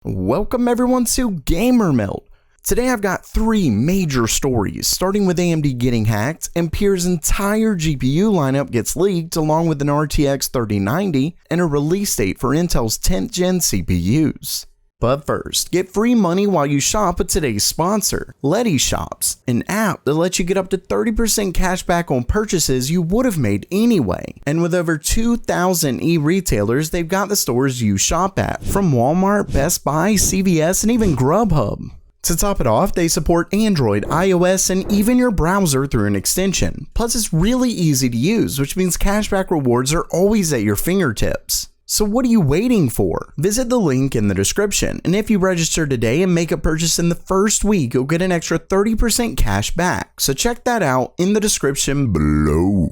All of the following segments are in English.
Welcome everyone to Gamer Melt. Today I've got three major stories, starting with AMD getting hacked, Ampere's entire GPU lineup gets leaked along with an RTX 3090, and a release date for Intel's 10th gen CPUs. But first, get free money while you shop with today's sponsor, Letty Shops, an app that lets you get up to 30% cash back on purchases you would have made anyway. And with over 2,000 e-retailers, they've got the stores you shop at, from Walmart, Best Buy, CVS, and even Grubhub. To top it off, they support Android, iOS, and even your browser through an extension. Plus, it's really easy to use, which means cashback rewards are always at your fingertips. So what are you waiting for? Visit the link in the description, and if you register today and make a purchase in the first week, you'll get an extra 30% cash back. So check that out in the description below.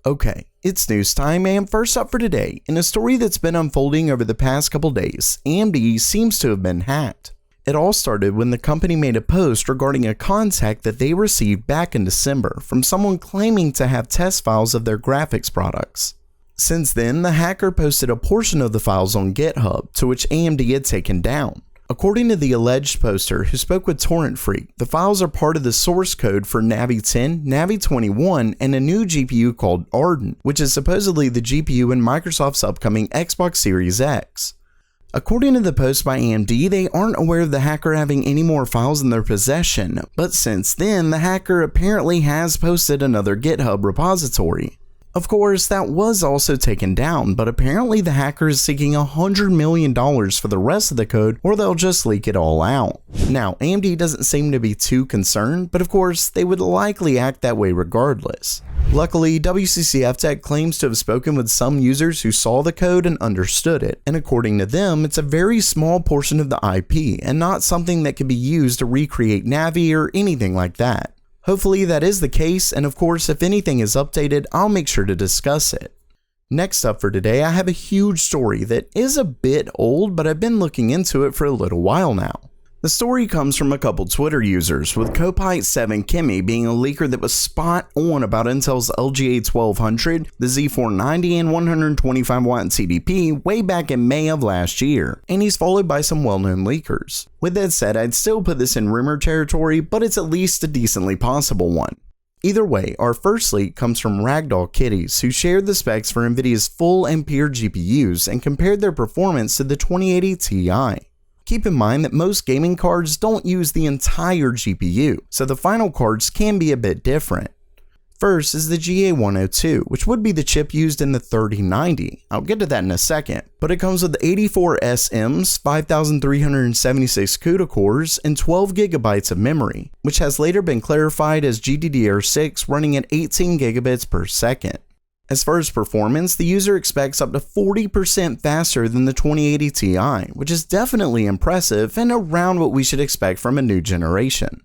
Okay, it's news time, and first up for today, in a story that's been unfolding over the past couple days, AMD seems to have been hacked. It all started when the company made a post regarding a contact that they received back in December from someone claiming to have test files of their graphics products. Since then, the hacker posted a portion of the files on GitHub, to which AMD had taken down. According to the alleged poster, who spoke with Torrent Freak, the files are part of the source code for Navi 10, Navi 21, and a new GPU called Ardent, which is supposedly the GPU in Microsoft's upcoming Xbox Series X. According to the post by AMD, they aren't aware of the hacker having any more files in their possession, but since then, the hacker apparently has posted another GitHub repository. Of course, that was also taken down, but apparently the hacker is seeking $100 million for the rest of the code, or they'll just leak it all out. Now, AMD doesn't seem to be too concerned, but of course, they would likely act that way regardless. Luckily, WCCF Tech claims to have spoken with some users who saw the code and understood it, and according to them, it's a very small portion of the IP, and not something that can be used to recreate Navi or anything like that. Hopefully that is the case, and of course if anything is updated, I'll make sure to discuss it. Next up for today, I have a huge story that is a bit old, but I've been looking into it for a little while now. The story comes from a couple Twitter users, with Copite7 Kimmy being a leaker that was spot on about Intel's LGA 1200, the Z490, and 125-watt TDP way back in May of last year, and he's followed by some well-known leakers. With that said, I'd still put this in rumor territory, but it's at least a decently possible one. Either way, our first leak comes from Ragdoll Kitties, who shared the specs for Nvidia's full Ampere GPUs and compared their performance to the 2080 Ti. Keep in mind that most gaming cards don't use the entire GPU, so the final cards can be a bit different. First is the GA102, which would be the chip used in the 3090. I'll get to that in a second, but it comes with 84 SMs, 5,376 CUDA cores, and 12 GB of memory, which has later been clarified as GDDR6 running at 18 gigabits per second. As far as performance, the user expects up to 40% faster than the 2080 Ti, which is definitely impressive and around what we should expect from a new generation.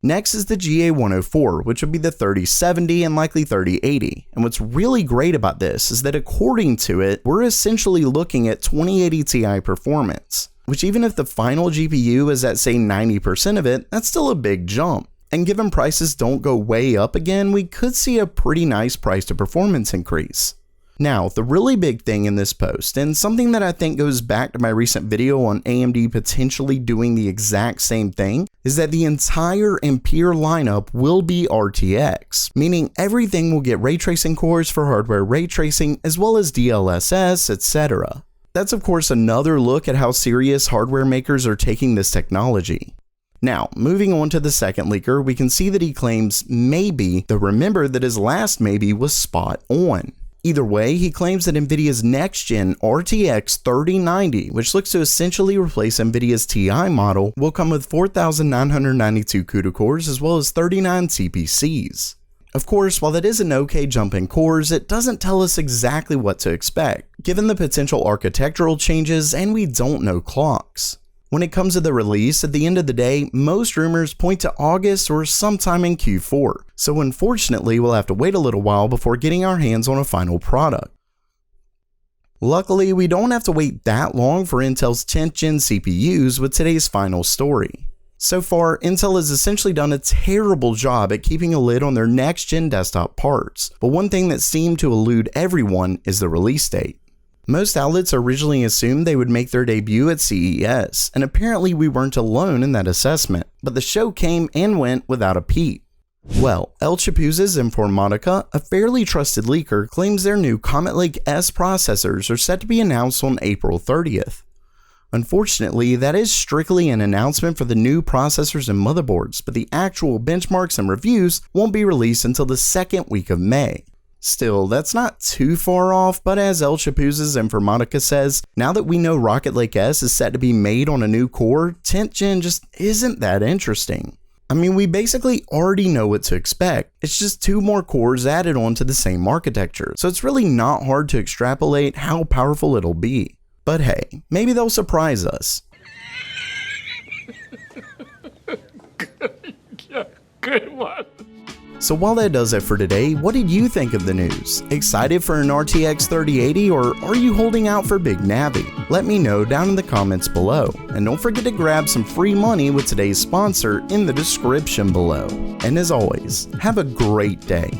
Next is the GA104, which would be the 3070 and likely 3080, and what's really great about this is that according to it, we're essentially looking at 2080 Ti performance, which even if the final GPU is at say 90% of it, that's still a big jump. And given prices don't go way up again, we could see a pretty nice price to performance increase. Now, the really big thing in this post, and something that I think goes back to my recent video on AMD potentially doing the exact same thing, is that the entire Ampere lineup will be RTX, meaning everything will get ray tracing cores for hardware ray tracing as well as DLSS, etc. That's of course another look at how serious hardware makers are taking this technology. Now, moving on to the second leaker, we can see that he claims maybe, though remember that his last maybe was spot on. Either way, he claims that Nvidia's next-gen RTX 3090, which looks to essentially replace Nvidia's Ti model, will come with 4,992 CUDA cores as well as 39 TPCs. Of course, while that is an okay jump in cores, it doesn't tell us exactly what to expect, given the potential architectural changes and we don't know clocks. When it comes to the release, at the end of the day, most rumors point to August or sometime in Q4, so unfortunately we'll have to wait a little while before getting our hands on a final product. Luckily, we don't have to wait that long for Intel's 10th gen CPUs with today's final story. So far, Intel has essentially done a terrible job at keeping a lid on their next gen desktop parts, but one thing that seemed to elude everyone is the release date. Most outlets originally assumed they would make their debut at CES, and apparently we weren't alone in that assessment, but the show came and went without a peep. Well, El Chapuza's Informatica, a fairly trusted leaker, claims their new Comet Lake S processors are set to be announced on April 30th. Unfortunately, that is strictly an announcement for the new processors and motherboards, but the actual benchmarks and reviews won't be released until the second week of May. Still, that's not too far off, but as El Chapuza's Informatica says, now that we know Rocket Lake S is set to be made on a new core, 10th Gen just isn't that interesting. I mean, we basically already know what to expect. It's just 2 more cores added onto the same architecture, so it's really not hard to extrapolate how powerful it'll be. But hey, maybe they'll surprise us. Good one. So while that does it for today, what did you think of the news? Excited for an RTX 3080 or are you holding out for Big Navi? Let me know down in the comments below. And don't forget to grab some free money with today's sponsor in the description below. And as always, have a great day.